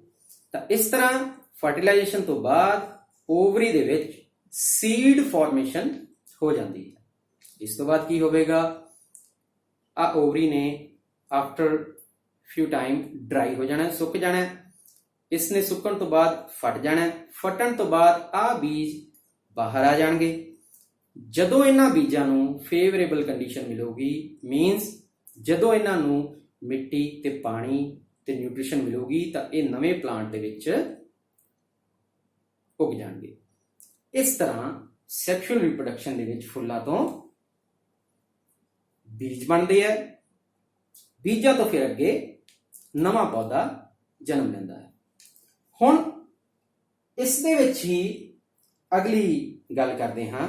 ਤਾਂ ਇਸ ਤਰ੍ਹਾਂ ਫਰਟੀਲਾਈਜੇਸ਼ਨ ਤੋਂ ਬਾਅਦ ਓਵਰੀ ਦੇ ਵਿੱਚ ਸੀਡ ਫਾਰਮੇਸ਼ਨ ਹੋ ਜਾਂਦੀ ਹੈ। ਇਸ ਤੋਂ ਬਾਅਦ ਕੀ ਹੋਵੇਗਾ? ਆ ਓਵਰੀ ਨੇ ਆਫਟਰ ਫਿਊ ਟਾਈਮ ਡਰਾਈ ਹੋ ਜਾਣਾ, ਸੁੱਕ ਜਾਣਾ। ਇਸ ਨੇ ਸੁੱਕਣ ਤੋਂ ਬਾਅਦ ਫਟ ਜਾਣਾ, ਫਟਣ ਤੋਂ ਬਾਅਦ ਆ ਬੀਜ ਬਾਹਰ ਆ ਜਾਣਗੇ। ਜਦੋਂ ਇਹਨਾਂ ਬੀਜਾਂ ਨੂੰ ਫੇਵਰੇਬਲ ਕੰਡੀਸ਼ਨ ਮਿਲੂਗੀ, ਮੀਨਸ ਜਦੋਂ ਇਹਨਾਂ ਨੂੰ ਮਿੱਟੀ ਤੇ ਪਾਣੀ ਤੇ ਨਿਊਟ੍ਰੀਸ਼ਨ ਮਿਲੂਗੀ, ਤਾਂ ਇਹ ਨਵੇਂ ਪਲਾਂਟ ਦੇ ਵਿੱਚ ਉੱਗ ਜਾਣਗੇ। ਇਸ ਤਰ੍ਹਾਂ ਸੈਕਸ਼ੂਅਲ ਰਿਪਰੋਡਕਸ਼ਨ ਦੇ ਵਿੱਚ ਫੁੱਲਾਂ ਤੋਂ ਬੀਜ ਬਣਦੇ ਆ, ਬੀਜਾਂ ਤੋਂ ਫਿਰ ਅੱਗੇ ਨਵਾਂ ਪੌਦਾ ਜਨਮ ਲੈਂਦਾ ਹੈ। ਹੁਣ ਇਸ ਦੇ ਵਿੱਚ ਹੀ ਅਗਲੀ ਗੱਲ ਕਰਦੇ ਹਾਂ।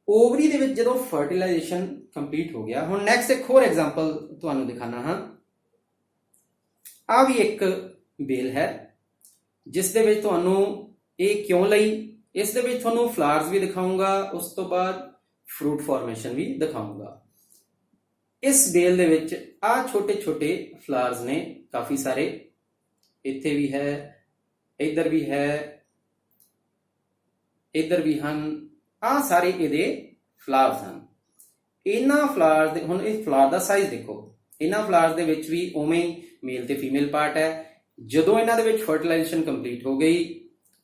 ਓਵਰੀ ਦੇ ਵਿੱਚ ਜਦੋਂ ਫਰਟੀਲਾਈਜੇਸ਼ਨ ਕੰਪਲੀਟ ਹੋ ਗਿਆ, ਹੁਣ ਨੈਕਸਟ ਇੱਕ ਹੋਰ ਐਗਜ਼ਾਮਪਲ ਤੁਹਾਨੂੰ ਦਿਖਾਣਾ ਹਾਂ। ਆ ਵੀ ਇੱਕ ਬੇਲ ਹੈ ਜਿਸ ਦੇ ਵਿੱਚ ਤੁਹਾਨੂੰ ਇਹ ਕਿਉਂ ਲਈ ਇਸ ਦੇ ਵਿੱਚ ਤੁਹਾਨੂੰ ਫਲਾਵਰਸ ਵੀ ਦਿਖਾਉਂਗਾ, ਉਸ ਤੋਂ ਬਾਅਦ ਫਰੂਟ ਫਾਰਮੇਸ਼ਨ ਵੀ ਦਿਖਾਉਂਗਾ। ਇਸ ਬੇਲ ਦੇ ਵਿੱਚ ਆ ਛੋਟੇ ਛੋਟੇ ਫਲਾਵਰਸ ਨੇ ਕਾਫੀ ਸਾਰੇ, ਇੱਥੇ ਵੀ ਹੈ, ਇੱਧਰ ਵੀ ਹੈ, ਇੱਧਰ ਵੀ ਹਨ, ਆ ਸਾਰੇ ਇਹਦੇ ਫਲਾਵਰਸ ਹਨ। ਇਹਨਾਂ ਫਲਾਵਰਸ ਦੇ ਹੁਣ ਇਹ ਫਲਾਵਰ ਦਾ ਸਾਈਜ਼ ਦੇਖੋ, ਇਹਨਾਂ ਫਲਾਵਰਸ ਦੇ ਵਿੱਚ ਵੀ ਉਵੇਂ ਹੀ ਮੇਲ ਤੇ ਫੀਮੇਲ ਪਾਰਟ ਹੈ। ਜਦੋਂ ਇਹਨਾਂ ਦੇ ਵਿੱਚ ਫਰਟੀਲਾਈਜੇਸ਼ਨ ਕੰਪਲੀਟ ਹੋ ਗਈ,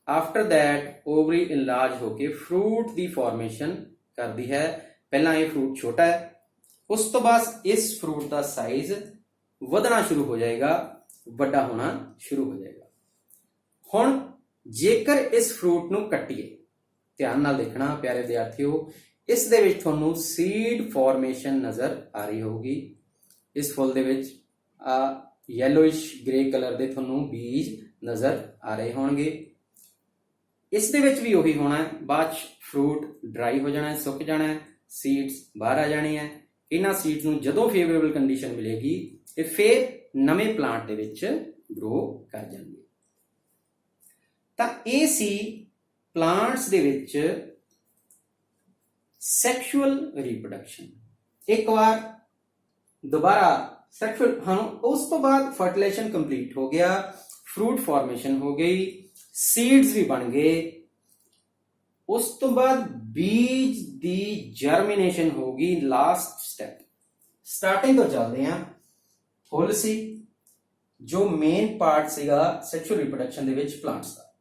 ਆਫਟਰ ਦੈਟ ਓਵਰੀ ਇਨਲਾਰਜ ਹੋ ਕੇ ਫਰੂਟ ਦੀ ਫਾਰਮੇਸ਼ਨ ਕਰਦੀ ਹੈ। ਪਹਿਲਾਂ ਇਹ ਫਰੂਟ ਛੋਟਾ ਹੈ, ਉਸ ਤੋਂ ਬਾਅਦ ਇਸ ਫਰੂਟ ਦਾ ਸਾਈਜ਼ ਵਧਣਾ ਸ਼ੁਰੂ ਹੋ ਜਾਏਗਾ, ਵੱਡਾ ਹੋਣਾ ਸ਼ੁਰੂ ਹੋ ਜਾਏਗਾ। ਹੁਣ ਜੇਕਰ ਇਸ ਫਰੂਟ ਨੂੰ ਕੱਟੀਏ, ਧਿਆਨ ਨਾਲ ਦੇਖਣਾ ਪਿਆਰੇ ਵਿਦਿਆਰਥੀਓ, ਇਸ ਦੇ ਵਿੱਚ ਤੁਹਾਨੂੰ ਸੀਡ ਫਾਰਮੇਸ਼ਨ ਨਜ਼ਰ ਆ ਰਹੀ ਹੋਊਗੀ। ਇਸ ਫੁੱਲ ਦੇ ਵਿੱਚ ਆ ਯੈਲੋਇਸ਼ ਗ੍ਰੇ ਕਲਰ ਦੇ ਤੁਹਾਨੂੰ ਬੀਜ ਨਜ਼ਰ ਆ ਰਹੇ ਹੋਣਗੇ। ਇਸ ਦੇ ਵਿੱਚ ਵੀ ਉਹੀ ਹੋਣਾ ਹੈ, ਬਾਅਦ ਚ ਫਰੂਟ ਡਰਾਈ ਹੋ ਜਾਣਾ ਹੈ, ਸੁੱਕ ਜਾਣਾ ਹੈ, ਸੀਡਸ ਬਾਹਰ ਆ ਜਾਣੀ ਹੈ। ਇਹਨਾਂ ਸੀਡਸ ਨੂੰ ਜਦੋਂ ਫੇਵਰੇਬਲ ਕੰਡੀਸ਼ਨ ਮਿਲੇਗੀ ਇਹ ਫਿਰ ਨਵੇਂ ਪਲਾਂਟ ਦੇ ਵਿੱਚ ਗਰੋ ਕਰ ਜਾਣਗੇ। ਤਾਂ ਇਹ ਸੀ ਪਲਾਂਟਸ ਦੇ ਵਿੱਚ ਸੈਕਸ਼ੂਅਲ ਰੀਪਰੋਡਕਸ਼ਨ। ਇੱਕ ਵਾਰ ਦੁਬਾਰਾ ਸੈਕਸ਼ੂਅਲ, ਹਾਂ ਉਸ ਤੋਂ ਬਾਅਦ ਫਰਟੀਲਾਈਜੇਸ਼ਨ ਕੰਪਲੀਟ ਹੋ ਗਿਆ, ਫਰੂਟ ਫਾਰਮੇਸ਼ਨ ਹੋ ਗਈ, ਸੀਡਸ ਵੀ ਬਣ ਗਏ, ਉਸ ਤੋਂ ਬਾਅਦ ਬੀਜ ਦੀ ਜਰਮੀਨੇਸ਼ਨ ਹੋਗੀ, ਲਾਸਟ ਸਟੈਪ। ਸਟਾਰਟਿੰਗ ਤੋਂ ਚੱਲਦੇ ਹਾਂ। ਫੁੱਲ ਸੀ ਜੋ ਮੇਨ ਪਾਰਟ ਸੀਗਾ ਸੈਕਸ਼ੂਅਲ ਰੀਪਰੋਡਕਸ਼ਨ ਦੇ ਵਿੱਚ ਪਲਾਂਟਸ ਦਾ,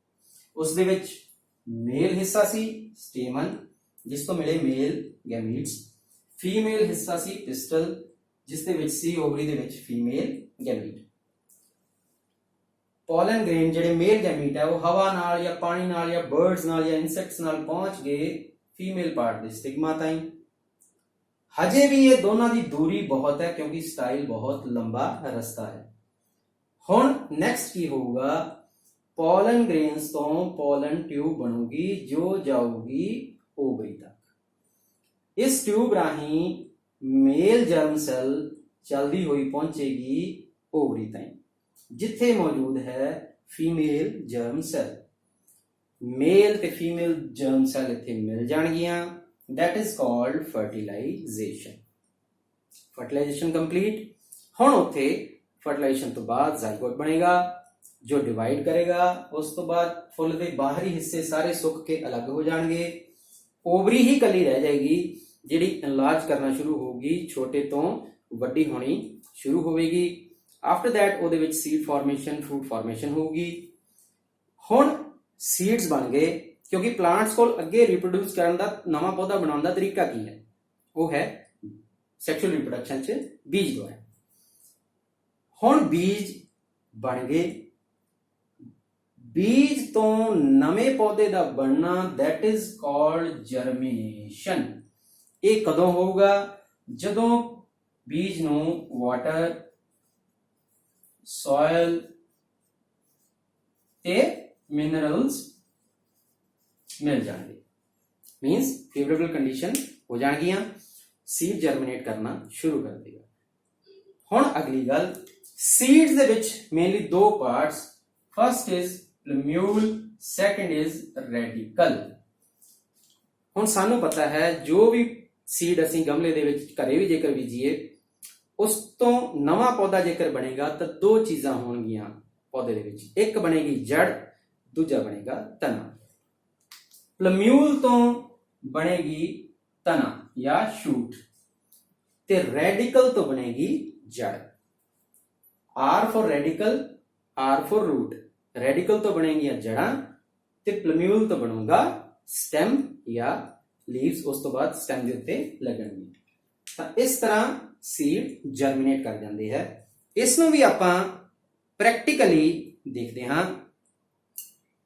ਉਸ ਦੇ ਵਿੱਚ ਮੇਲ ਹਿੱਸਾ ਸੀ ਸਟੇਮਨ ਜਿਸ ਤੋਂ ਮਿਲੇ ਮੇਲ ਗੈਮੀਟਸ, ਫੀਮੇਲ ਹਿੱਸਾ ਸੀ ਪਿਸਟਲ ਜਿਸ ਦੇ ਵਿੱਚ ਸੀ ਓਵਰੀ ਦੇ ਵਿੱਚ ਫੀਮੇਲ ਗੈਮੀਟ। ਪੋਲਨ ਗ੍ਰੇਨ ਜਿਹੜੇ ਮੇਲ ਗੈਮੀਟ ਹੈ ਉਹ ਹਵਾ ਨਾਲ ਜਾਂ ਪਾਣੀ ਨਾਲ ਜਾਂ ਬਰਡਸ ਨਾਲ ਜਾਂ ਇਨਸੈਕਟਸ ਨਾਲ ਪਹੁੰਚ ਗਏ ਫੀਮੇਲ ਪਾਰਟ ਦੇ ਸਟਿਗਮਾ ਤਾਈਂ। ਹਜੇ ਵੀ ਇਹ ਦੋਨਾਂ ਦੀ ਦੂਰੀ ਬਹੁਤ ਹੈ ਕਿਉਂਕਿ ਸਟਾਈਲ ਬਹੁਤ ਲੰਬਾ ਰਸਤਾ ਹੈ। ਹੁਣ ਨੈਕਸਟ ਕੀ ਹੋਊਗਾ, ਪੋਲਨ ਗ੍ਰੇਨਸ ਤੋਂ ਪੋਲਨ ਟਿਊਬ ਬਣੂਗੀ ਜੋ ਜਾਊਗੀ ਓਵਰੀ ਤੱਕ। ਇਸ ਟਿਊਬ ਰਾਹੀਂ ਮੇਲ ਜਰਮ ਸੈੱਲ ਚਲਦੀ ਹੋਈ ਪਹੁੰਚੇਗੀ ਓਵਰੀ ਤਾਈਂ ਜਿੱਥੇ ਮੌਜੂਦ ਹੈ ਫੀਮੇਲ ਜਰਮ ਸੈੱਲ। ਮੇਲ ਤੇ ਫੀਮੇਲ ਜਰਮ ਸੈੱਲ ਇੱਥੇ ਮਿਲ ਜਾਣਗੀਆਂ, that is called fertilization। fertilization complete। ਹੁਣ ਉੱਥੇ ਫਰਟੀਲਾਈਜੇਸ਼ਨ ਤੋਂ ਬਾਅਦ ਜ਼ਾਈਗੋਟ ਬਣੇਗਾ ਜੋ ਡਿਵਾਈਡ ਕਰੇਗਾ, ਉਸ ਤੋਂ ਬਾਅਦ ਫੁੱਲ ਦੇ ਬਾਹਰੀ ਹਿੱਸੇ ਸਾਰੇ ਸੁੱਕ ਕੇ ਅਲੱਗ ਹੋ ਜਾਣਗੇ, ਓਵਰੀ ਹੀ ਇਕੱਲੀ ਰਹਿ ਜਾਏਗੀ ਜਿਹੜੀ ਇਨਲਾਰਜ ਕਰਨਾ ਸ਼ੁਰੂ ਹੋਊਗੀ, ਛੋਟੇ ਤੋਂ ਵੱਡੀ ਹੋਣੀ ਸ਼ੁਰੂ ਹੋਵੇਗੀ। ਆਫਟਰ ਦੈਟ ਉਹਦੇ ਵਿੱਚ ਸੀਡ ਫਾਰਮੇਸ਼ਨ, ਫਰੂਟ ਫਾਰਮੇਸ਼ਨ ਹੋਊਗੀ। ਹੁਣ ਸੀਡਸ ਬਣ ਗਏ ਕਿਉਂਕਿ ਪਲਾਂਟਸ ਕੋਲ ਅੱਗੇ ਰੀਪਰੋਡਿਊਸ ਕਰਨ ਦਾ, ਨਵਾਂ ਪੌਦਾ ਬਣਾਉਣ ਦਾ ਤਰੀਕਾ ਕੀ ਹੈ, ਉਹ ਹੈ ਸੈਕਸ਼ੂਅਲ ਰੀਪਰੋਡਕਸ਼ਨ 'ਚ ਬੀਜ ਦੁਆਰਾ। ਹੁਣ ਬੀਜ ਬਣ ਗਏ, ਬੀਜ ਤੋਂ ਨਵੇਂ ਪੌਦੇ ਦਾ ਬਣਨਾ that is called germination। ਇਹ ਕਦੋਂ ਹੋਊਗਾ, ਜਦੋਂ ਬੀਜ ਨੂੰ ਵਾਟਰ, ਸੋਇਲ ਤੇ ਮਿਨਰਲਸ ਮਿਲ ਜਾਣਗੇ, ਮੀਨਸ ਫੇਵਰੇਬਲ ਕੰਡੀਸ਼ਨ ਹੋ ਜਾਣਗੀਆਂ, ਸੀਡ ਜਰਮੀਨੇਟ ਕਰਨਾ ਸ਼ੁਰੂ ਕਰ ਦੇਗਾ। ਹੁਣ ਅਗਲੀ ਗੱਲ, ਸੀਡਸ ਦੇ ਵਿੱਚ ਮੇਨਲੀ ਦੋ parts, first is plumule, second is radicle। ਹੁਣ ਸਾਨੂੰ ਪਤਾ ਹੈ ਜੋ ਵੀ ਸੀਡ ਅਸੀਂ ਗਮਲੇ ਦੇ ਵਿੱਚ ਘਰੇ ਵੀ ਜੇਕਰ ਬੀਜੀਏ, ਉਸ ਤੋਂ ਨਵਾਂ ਪੌਦਾ ਜੇਕਰ ਬਣੇਗਾ ਤਾਂ ਦੋ ਚੀਜ਼ਾਂ ਹੋਣਗੀਆਂ ਪੌਦੇ ਦੇ ਵਿੱਚ, ਇੱਕ ਬਣੇਗੀ ਜੜ, ਦੂਜਾ ਬਣੇਗਾ ਤਨਾ। ਪਲਮਿਊਲ ਤੋਂ ਬਣੇਗੀ ਤਨਾ ਜਾਂ ਸ਼ੂਟ ਤੇ ਰੈਡੀਕਲ ਤੋਂ ਬਣੇਗੀ ਜੜ। R for radical, R for root। Radical ਤੋਂ ਬਣੇਗੀਆਂ ਜੜਾਂ ਤੇ ਪਲਮਿਊਲ ਤੋਂ ਬਣੂਗਾ ਸਟੈਮ ਜਾਂ ਲੀਵਸ, ਉਸ ਤੋਂ ਬਾਅਦ ਸਟੈਮ ਦੇ ਉੱਤੇ ਲੱਗਣਗੇ। ਤਾਂ ਇਸ ਤਰ੍ਹਾਂ ਸੀਡ ਜਰਮੀਨੇਟ ਕਰ ਜਾਂਦੀ ਹੈ। ਇਸ ਨੂੰ ਵੀ ਆਪਾਂ ਪ੍ਰੈਕਟੀਕਲੀ ਦੇਖਦੇ ਹਾਂ,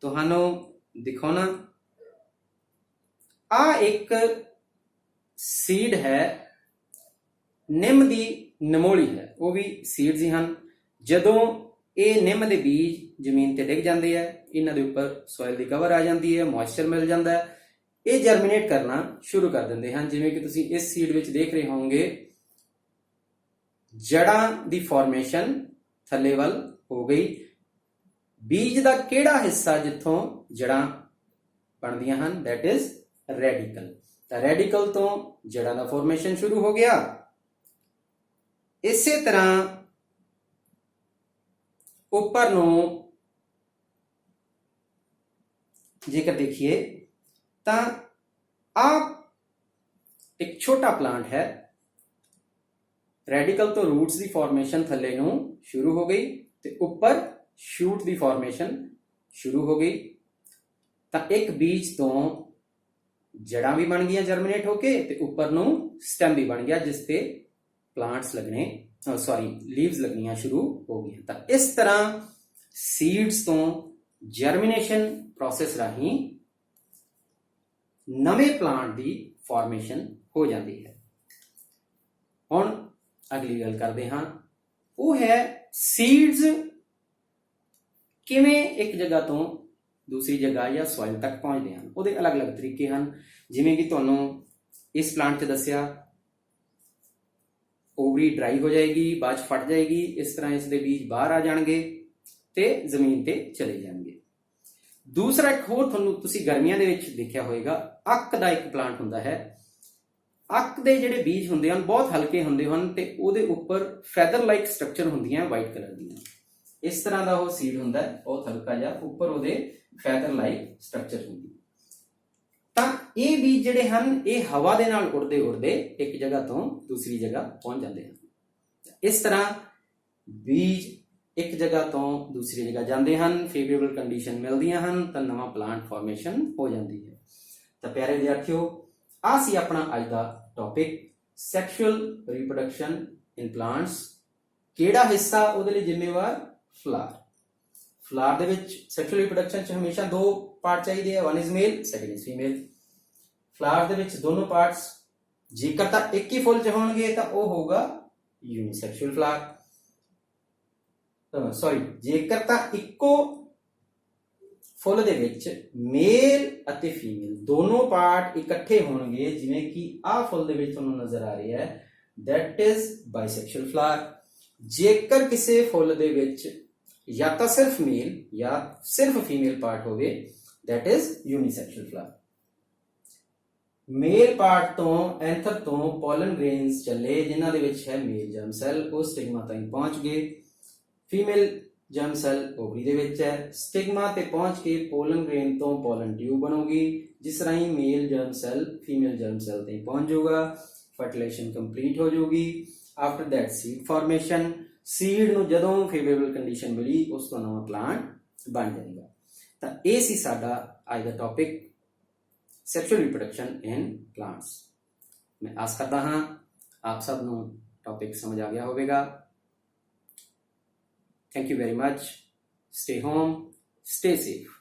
ਤੁਹਾਨੂੰ ਦਿਖਾਉਣਾ। ਆ ਇੱਕ ਸੀਡ ਹੈ, ਨਿੰਮ ਦੀ ਨਮੋਲੀ ਹੈ, ਉਹ ਵੀ ਸੀਡਸ ਹੀ ਹਨ। ਜਦੋਂ ਇਹ ਨਿੰਮ ਦੇ ਬੀਜ ਜ਼ਮੀਨ ਤੇ ਡਿੱਗ ਜਾਂਦੇ ਆ, ਇਹਨਾਂ ਦੇ ਉੱਪਰ ਸੋਇਲ ਦੀ ਕਵਰ ਆ ਜਾਂਦੀ ਹੈ, ਮੋਇਸਚਰ ਮਿਲ ਜਾਂਦਾ ਹੈ, ਇਹ ਜਰਮੀਨੇਟ ਕਰਨਾ ਸ਼ੁਰੂ ਕਰ ਦਿੰਦੇ ਹਨ। ਜਿਵੇਂ ਕਿ ਤੁਸੀਂ ਇਸ ਸੀਡ ਵਿੱਚ ਦੇਖ ਰਹੇ ਹੋਵੋਗੇ, ਜੜਾਂ ਦੀ ਫਾਰਮੇਸ਼ਨ ਥੱਲੇ ਵੱਲ ਹੋ ਗਈ। ਬੀਜ ਦਾ ਕਿਹੜਾ ਹਿੱਸਾ ਜਿੱਥੋਂ ਜੜਾਂ ਬਣਦੀਆਂ ਹਨ, that is radical। ਤਾਂ radical ਤੋਂ ਜੜ੍ਹਾਂ ਦਾ ਫਾਰਮੇਸ਼ਨ ਸ਼ੁਰੂ ਹੋ ਗਿਆ। ਇਸੇ ਤਰ੍ਹਾਂ ਉੱਪਰ ਨੂੰ ਜੇਕਰ ਦੇਖੀਏ ਤਾਂ ਆ ਇੱਕ ਛੋਟਾ ਪਲਾਂਟ ਹੈ, ਰੈਡੀਕਲ ਤੋਂ ਰੂਟਸ ਦੀ ਫਾਰਮੇਸ਼ਨ ਥੱਲੇ ਨੂੰ ਸ਼ੁਰੂ ਹੋ ਗਈ ਤੇ ਉੱਪਰ ਸ਼ੂਟ ਦੀ ਫਾਰਮੇਸ਼ਨ ਸ਼ੁਰੂ ਹੋ ਗਈ। ਤਾਂ ਇੱਕ ਬੀਜ ਤੋਂ ਜੜਾਂ ਵੀ ਬਣ ਗਈਆਂ ਜਰਮੀਨੇਟ ਹੋ ਕੇ ਤੇ ਉੱਪਰ ਨੂੰ ਸਟੈਮ ਵੀ ਬਣ ਗਿਆ ਜਿਸ ਤੇ ਪਲਾਂਟਸ ਲੱਗਣੇ ਲੀਵਸ ਲੱਗਣੀਆਂ ਸ਼ੁਰੂ ਹੋ ਗਈਆਂ। ਤਾਂ ਇਸ ਤਰ੍ਹਾਂ ਸੀਡਸ ਤੋਂ ਜਰਮੀਨੇਸ਼ਨ ਪ੍ਰੋਸੈਸ ਰਾਹੀਂ ਨਵੇਂ ਪਲਾਂਟ ਦੀ ਫਾਰਮੇਸ਼ਨ ਹੋ ਜਾਂਦੀ ਹੈ। ਹੁਣ ਅਗਲੀ ਗੱਲ ਕਰਦੇ ਹਾਂ, ਉਹ ਹੈ ਸੀਡਸ ਕਿਵੇਂ ਇੱਕ ਜਗ੍ਹਾ ਤੋਂ ਦੂਸਰੀ ਜਗ੍ਹਾ ਜਾਂ ਸੋਇਲ ਤੱਕ ਪਹੁੰਚਦੇ ਹਨ। ਉਹਦੇ ਅਲੱਗ-ਅਲੱਗ ਤਰੀਕੇ ਹਨ, ਜਿਵੇਂ ਕਿ ਤੁਹਾਨੂੰ ਇਸ ਪਲਾਂਟ 'ਚ ਦੱਸਿਆ, ਓਵਰੀ ਡਰਾਈ ਹੋ ਜਾਏਗੀ, ਬਾਅਦ 'ਚ ਫਟ ਜਾਏਗੀ, ਇਸ ਤਰ੍ਹਾਂ ਇਸ ਦੇ ਬੀਜ ਬਾਹਰ ਆ ਜਾਣਗੇ ਤੇ ਜ਼ਮੀਨ ਤੇ ਚਲੇ ਜਾਣਗੇ। ਦੂਸਰਾ ਇੱਕ ਹੋਰ ਤੁਹਾਨੂੰ ਤੁਸੀਂ ਗਰਮੀਆਂ ਦੇ ਵਿੱਚ ਦੇਖਿਆ ਹੋਵੇਗਾ, ਅੱਕ ਦਾ ਇੱਕ ਪਲਾਂਟ ਹੁੰਦਾ ਹੈ। ਅੱਕ ਦੇ ਜਿਹੜੇ ਬੀਜ ਹੁੰਦੇ ਹਨ ਬਹੁਤ ਹਲਕੇ ਹੁੰਦੇ ਹਨ ਤੇ ਉਹਦੇ ਉੱਪਰ ਫੈਦਰ ਲਾਈਕ ਸਟਰਕਚਰ ਹੁੰਦੀਆਂ ਵਾਈਟ ਕਲਰ ਦੀਆਂ। ਇਸ ਤਰ੍ਹਾਂ ਦਾ ਉਹ ਸੀਡ ਹੁੰਦਾ ਹੈ, ਬਹੁਤ ਹਲਕਾ ਜਿਹਾ, ਉੱਪਰ ਉਹਦੇ ਫੈਦਰ ਲਾਈਕ ਸਟਰਕਚਰ ਹੁੰਦੀ। ਤਾਂ ਇਹ ਬੀਜ ਜਿਹੜੇ ਹਨ ਇਹ ਹਵਾ ਦੇ ਨਾਲ ਉੜਦੇ ਉੜਦੇ ਇੱਕ ਜਗ੍ਹਾ ਤੋਂ ਦੂਸਰੀ ਜਗ੍ਹਾ ਪਹੁੰਚ ਜਾਂਦੇ ਹਨ। ਇਸ ਤਰ੍ਹਾਂ ਬੀਜ ਇੱਕ ਜਗ੍ਹਾ ਤੋਂ ਦੂਸਰੀ ਜਗ੍ਹਾ ਜਾਂਦੇ ਹਨ, ਫੇਵਰੇਬਲ ਕੰਡੀਸ਼ਨ ਮਿਲਦੀਆਂ ਹਨ ਤਾਂ ਨਵਾਂ ਪਲਾਂਟ ਫਾਰਮੇਸ਼ਨ ਹੋ ਜਾਂਦੀ ਹੈ। ਤਾਂ ਪਿਆਰੇ ਵਿਦਿਆਰਥੀਓ, ਆ ਸੀ ਆਪਣਾ ਅੱਜ ਦਾ ਟੌਪਿਕ, ਸੈਕਸ਼ੂਅਲ ਰੀਪਰੋਡਕਸ਼ਨ ਇਨ ਪਲਾਂਟਸ। ਕਿਹੜਾ ਹਿੱਸਾ ਉਹਦੇ ਲਈ ਜ਼ਿੰਮੇਵਾਰ? ਫਲਾਰ। ਫਲਾਰ ਦੇ ਵਿੱਚ ਸੈਕਸ਼ੂਅਲ ਰੀਪਰੋਡਕਸ਼ਨ 'ਚ ਹਮੇਸ਼ਾ ਦੋ ਪਾਰਟ ਚਾਹੀਦੇ ਆ, one is male, second is female. Flower ਦੇ ਵਿੱਚ ਦੋਨੋਂ ਪਾਰਟਸ ਜੇਕਰ ਤਾਂ ਇੱਕ ਹੀ ਫੁੱਲ 'ਚ ਹੋਣਗੇ ਤਾਂ ਉਹ ਹੋਊਗਾ ਯੂਨੀਸੈਕਸ਼ੂਅਲ ਫਲਾਰ। ਜੇਕਰ ਤਾਂ ਇੱਕੋ ਫੁੱਲ ਦੇ ਵਿੱਚ ਮੇਲ ਅਤੇ ਫੀਮੇਲ ਦੋਨੋਂ ਪਾਰਟ ਇਕੱਠੇ ਹੋਣਗੇ, ਜਿਵੇਂ ਕਿ ਆਹ ਫੁੱਲ ਦੇ ਵਿੱਚ ਤੁਹਾਨੂੰ ਨਜ਼ਰ ਆ ਰਹੀ ਹੈ, that is bisexual flower। ਜੇਕਰ ਕਿਸੇ ਫੁੱਲ ਦੇ ਵਿੱਚ ਜਾਂ ਤਾਂ ਸਿਰਫ ਮੇਲ ਜਾਂ ਸਿਰਫ ਫੀਮੇਲ ਪਾਰਟ ਹੋਵੇ, that is unisexual flower। Male part ਤੋਂ ਐਂਥਰ ਤੋਂ ਪੋਲਨ ਗ੍ਰੇਨਸ ਚੱਲੇ ਜਿਨ੍ਹਾਂ ਦੇ ਵਿੱਚ ਹੈ ਮੇਲ ਜਰਮ ਸੈੱਲ, ਉਹ ਸਟਿਗਮਾ ਤਾਈਂ ਪਹੁੰਚ ਗਏ। ਫੀਮੇਲ ਜਰਮ ਸੈੱਲ ਓਵਰੀ ਦੇ ਵਿੱਚ ਹੈ, ਸਟਿਗਮਾ ਤੇ ਪਹੁੰਚ ਕੇ ਪੋਲਨ ਗ੍ਰੇਨ ਤੋਂ ਪੋਲਨ ਟਿਊਬ ਬਣੂਗੀ ਜਿਸ ਰਾਹੀਂ male germ cell female germ cell ਤੇ ਪਹੁੰਚ ਜਾਊਗਾ, ਫਰਟੀਲਾਈਜੇਸ਼ਨ ਕੰਪਲੀਟ ਹੋ ਜਾਊਗੀ। After that seed formation, seed ਨੂੰ ਜਦੋਂ ਫੇਵਰੇਬਲ ਕੰਡੀਸ਼ਨ ਮਿਲੀ ਉਸ ਤੋਂ ਨਵਾਂ ਪਲਾਂਟ ਬਣ ਜਾਏਗਾ। ਤਾਂ ਇਹ ਸੀ ਸਾਡਾ ਅੱਜ ਦਾ ਟੌਪਿਕ, ਸੈਕਸ਼ੂਅਲ ਰੀਪਰੋਡਕਸ਼ਨ ਇਨ ਪਲਾਂਟਸ। ਮੈਂ ਆਸ ਕਰਦਾ ਹਾਂ ਆਪ ਸਭ ਨੂੰ ਟੌਪਿਕ ਸਮਝ ਆ ਗਿਆ ਹੋਵੇਗਾ। Thank you very much. Stay home, stay safe.